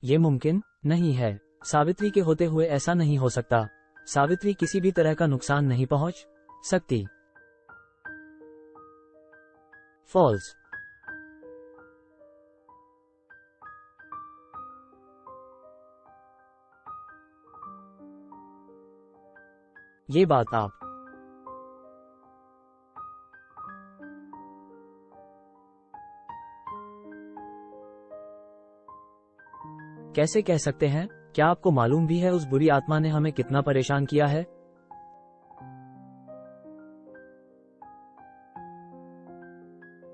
ये मुमकिन नहीं है। सावित्री के होते हुए ऐसा नहीं हो सकता। सावित्री किसी भी तरह का नुकसान नहीं पहुंच सकती। फॉल्स। ये बात आप कैसे कह सकते हैं? क्या आपको मालूम भी है उस बुरी आत्मा ने हमें कितना परेशान किया है?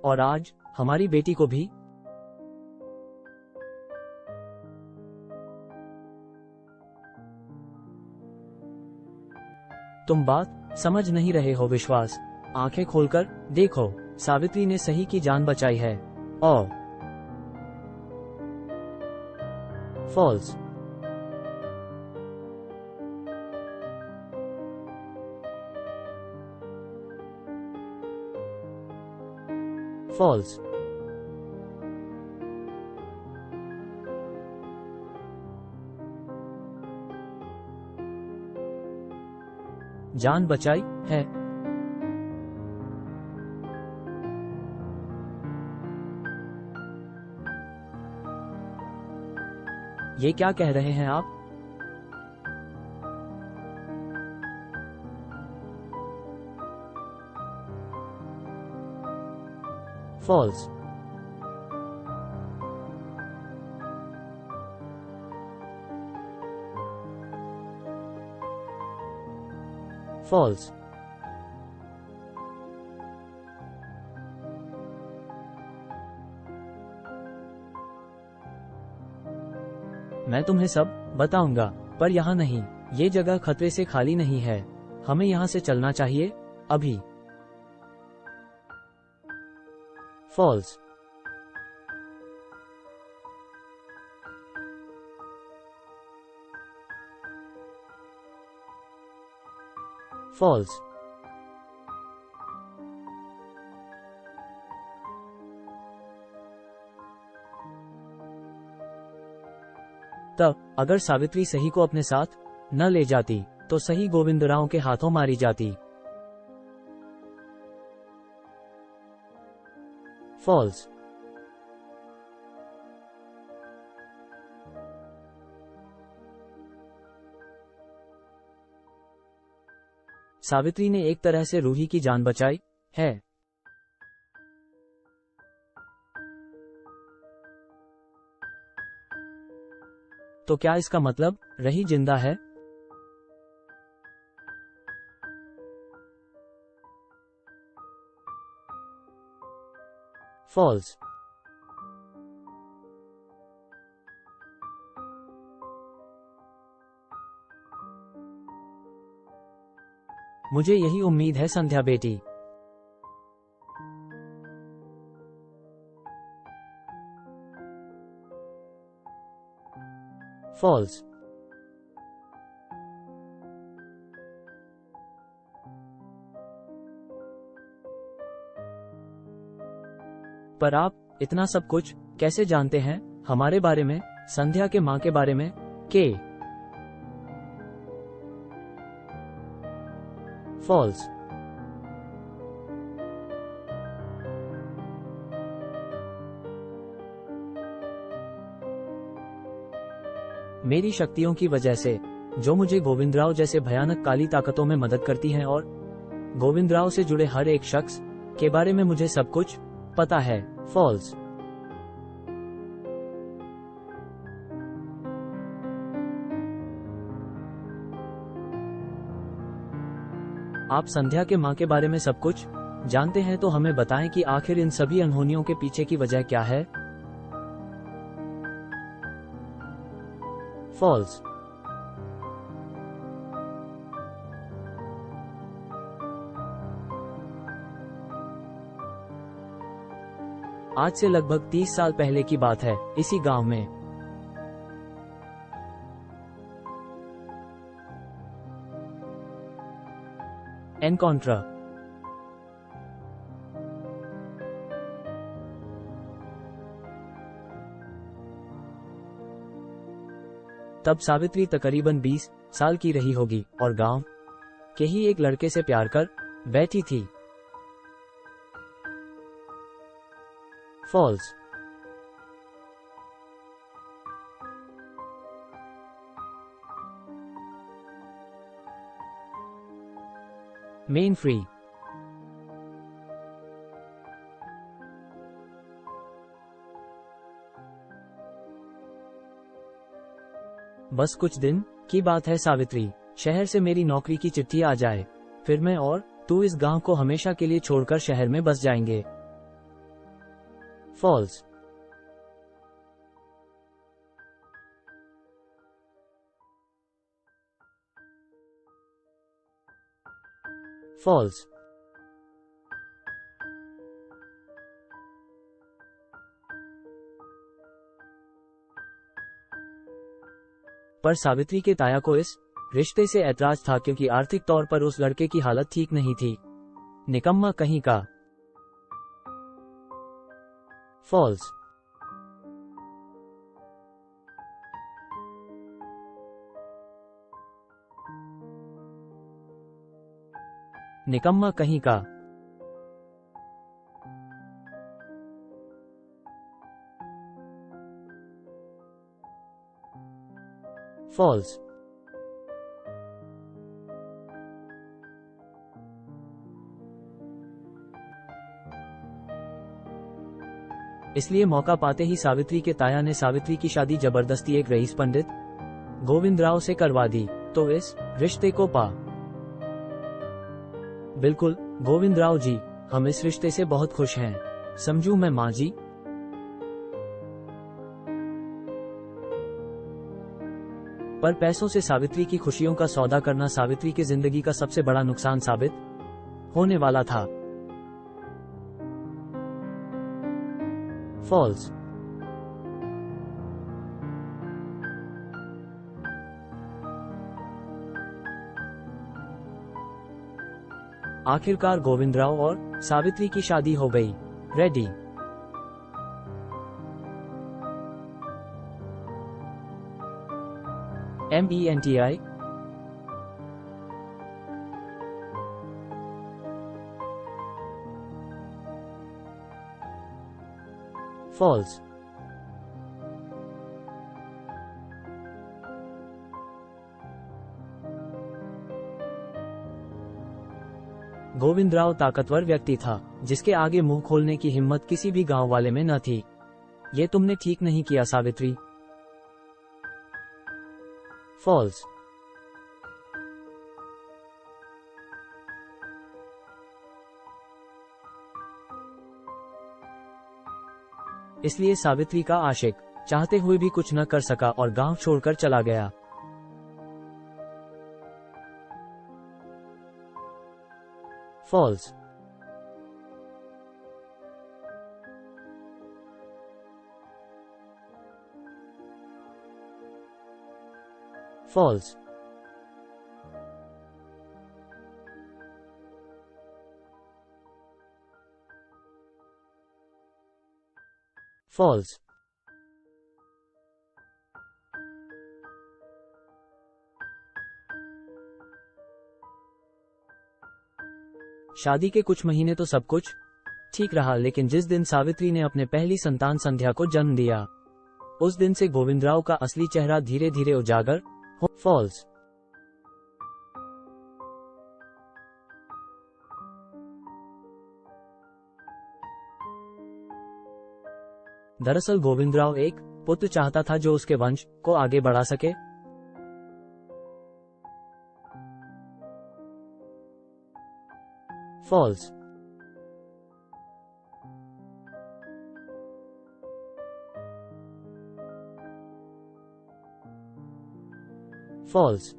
और आज हमारी बेटी को भी। तुम बात समझ नहीं रहे हो विश्वास। आंखें खोलकर देखो, सावित्री ने सही की जान बचाई है। और फॉल्स। फॉल्स। जान बचाई है। ये क्या कह रहे हैं आप? फॉल्स। फॉल्स। मैं तुम्हें सब बताऊंगा, पर यहाँ नहीं। ये जगह खतरे से खाली नहीं है। हमें यहाँ से चलना चाहिए अभी। फॉल्स। फॉल्स। तब अगर सावित्री सही को अपने साथ न ले जाती तो सही गोविंदराव के हाथों मारी जाती। फॉल्स। सावित्री ने एक तरह से रूही की जान बचाई है। तो क्या इसका मतलब रही जिंदा है? फॉल्स। मुझे यही उम्मीद है संध्या बेटी। फॉल्स। पर आप इतना सब कुछ कैसे जानते हैं हमारे बारे में, संध्या के मां के बारे में? के फॉल्स। मेरी शक्तियों की वजह से, जो मुझे गोविंदराव जैसे भयानक काली ताकतों में मदद करती हैं, और गोविंदराव से जुड़े हर एक शख्स के बारे में मुझे सब कुछ पता है। फॉल्स। आप संध्या के मां के बारे में सब कुछ जानते हैं, तो हमें बताएं कि आखिर इन सभी अनहोनियों के पीछे की वजह क्या है? फॉल्स। आज से लगभग 30 साल पहले की बात है। इसी गांव में एनकाउंटर। तब सावित्री तकरीबन 20 साल की रही होगी और गांव के ही एक लड़के से प्यार कर बैठी थी। फॉल्स। Main free. बस कुछ दिन की बात है सावित्री, शहर से मेरी नौकरी की चिट्ठी आ जाए, फिर मैं और तू इस गांव को हमेशा के लिए छोड़कर शहर में बस जाएंगे। फॉल्स। फॉल्स। पर सावित्री के ताया को इस रिश्ते से ऐतराज था क्योंकि आर्थिक तौर पर उस लड़के की हालत ठीक नहीं थी। निकम्मा कहीं का। फॉल्स। निकम्मा कहीं का। फॉल्स। इसलिए मौका पाते ही सावित्री के ताया ने सावित्री की शादी जबरदस्ती एक रईस पंडित गोविंदराव से करवा दी, तो इस रिश्ते को पा। बिल्कुल गोविंदराव जी, हम इस रिश्ते से बहुत खुश हैं, समझू मैं माँ जी। पर पैसों से सावित्री की खुशियों का सौदा करना सावित्री की जिंदगी का सबसे बड़ा नुकसान साबित होने वाला था। फॉल्स। आखिरकार गोविंदराव और सावित्री की शादी हो गई। रेडी। MENTI। फॉल्स। गोविंदराव ताकतवर व्यक्ति था, जिसके आगे मुंह खोलने की हिम्मत किसी भी गांव वाले में न थी। ये तुमने ठीक नहीं किया सावित्री। फॉल्स। इसलिए सावित्री का आशिक चाहते हुए भी कुछ न कर सका और गांव छोड़कर चला गया। फॉल्स। फॉल्स। फॉल्स। शादी के कुछ महीने तो सब कुछ ठीक रहा, लेकिन जिस दिन सावित्री ने अपने पहली संतान संध्या को जन्म दिया, उस दिन से गोविंदराव का असली चेहरा धीरे धीरे उजागर हो। फॉल्स। दरअसल गोविंदराव एक पुत्र चाहता था जो उसके वंश को आगे बढ़ा सके। फॉल्स। फॉल्स।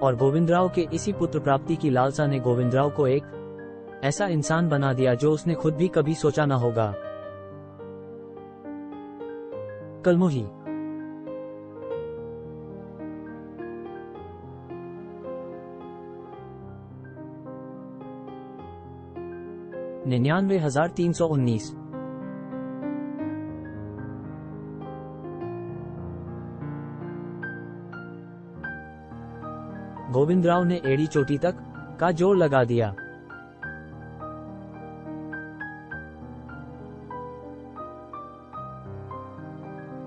और गोविंदराव के इसी पुत्र प्राप्ति की लालसा ने गोविंदराव को एक ऐसा इंसान बना दिया जो उसने खुद भी कभी सोचा ना होगा। कलमोही। 99,319। गोविंदराव ने एड़ी चोटी तक का जोर लगा दिया।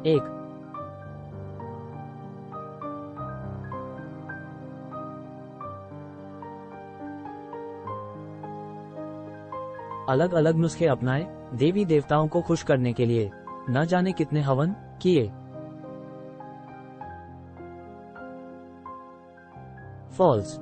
एक अलग अलग नुस्खे अपनाए देवी देवताओं को खुश करने के लिए, न जाने कितने हवन किए। फॉल्स।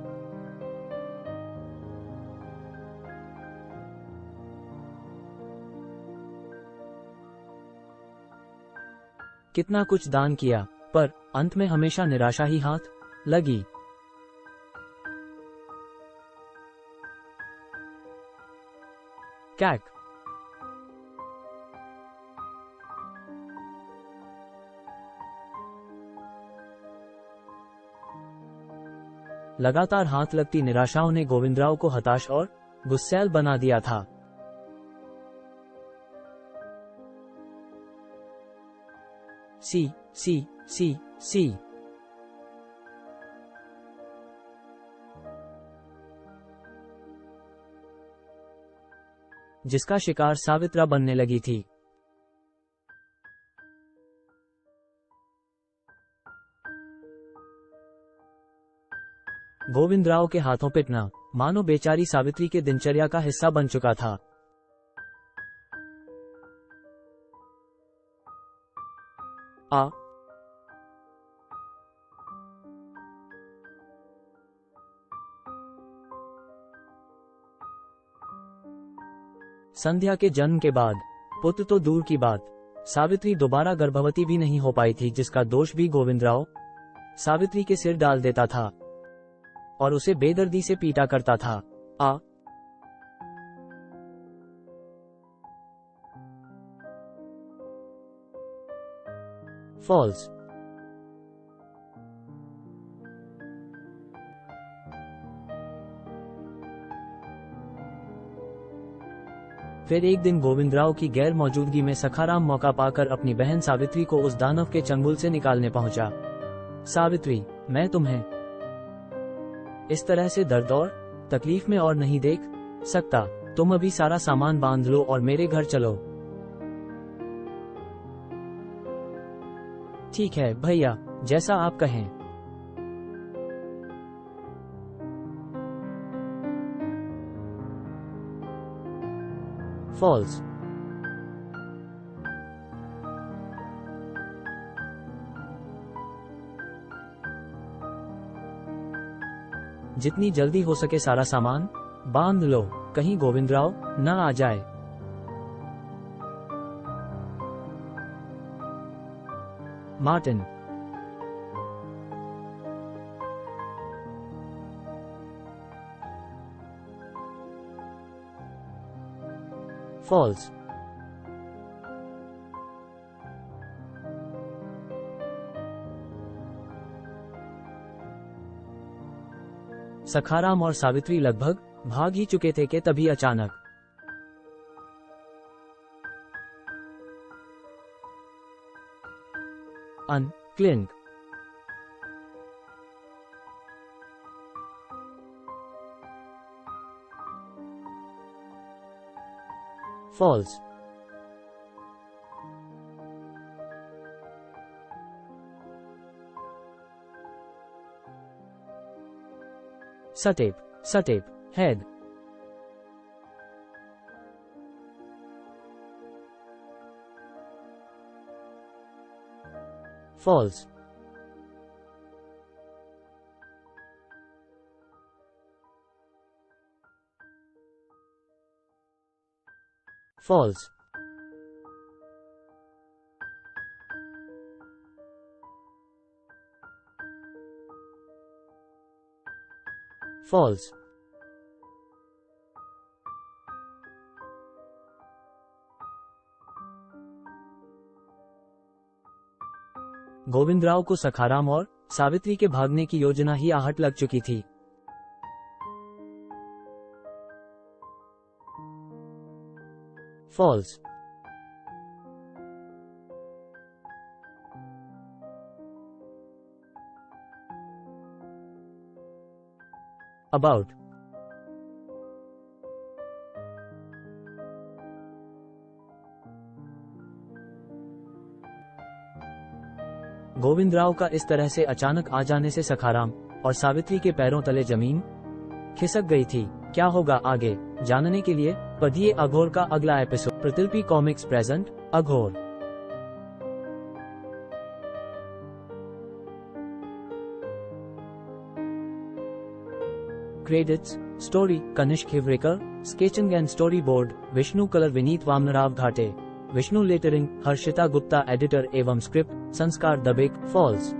कितना कुछ दान किया, पर अंत में हमेशा निराशा ही हाथ लगी। कैक। लगातार हाथ लगती निराशाओं ने गोविंदराव को हताश और गुस्सैल बना दिया था। सी सी सी सी। जिसका शिकार सावित्रा बनने लगी थी। गोविंदराव के हाथों पिटना मानो बेचारी सावित्री के दिनचर्या का हिस्सा बन चुका था। आ संध्या के जन्म के बाद पुत्र तो दूर की बात, सावित्री दोबारा गर्भवती भी नहीं हो पाई थी, जिसका दोष भी गोविंदराव सावित्री के सिर डाल देता था और उसे बेदर्दी से पीटा करता था। आ फॉल्स। फिर एक दिन गोविंदराव की गैर मौजूदगी में सखाराम मौका पाकर अपनी बहन सावित्री को उस दानव के चंगुल से निकालने पहुंचा। सावित्री, मैं तुम्हें इस तरह से दर्द और तकलीफ में और नहीं देख सकता। तुम अभी सारा सामान बांध लो और मेरे घर चलो। ठीक है भैया, जैसा आप कहें। फॉल्स। जितनी जल्दी हो सके सारा सामान बांध लो, कहीं गोविंदराव न आ जाए। मार्टिन। फॉल्स। सखाराम और सावित्री लगभग भाग ही चुके थे कि तभी अचानक अनक्लिंग। Falls. Step step head. Falls. Falls. Falls. Govindrao को सखाराम और सावित्री के भागने की योजना ही आहट लग चुकी थी। फॉल्स। अबाउट। गोविंदराव का इस तरह से अचानक आ जाने से सखाराम और सावित्री के पैरों तले जमीन खिसक गई थी। क्या होगा आगे जानने के लिए पढ़िए अघोर का अगला episode. Pratilipi Comics present Aghor. Credits story Kanishk Hivarekar, sketching and storyboard Vishnu colour Vineet Vamanrao Ghate, Vishnu lettering Harshita Gupta, editor एवं स्क्रिप्ट संस्कार दबेक फॉल्स।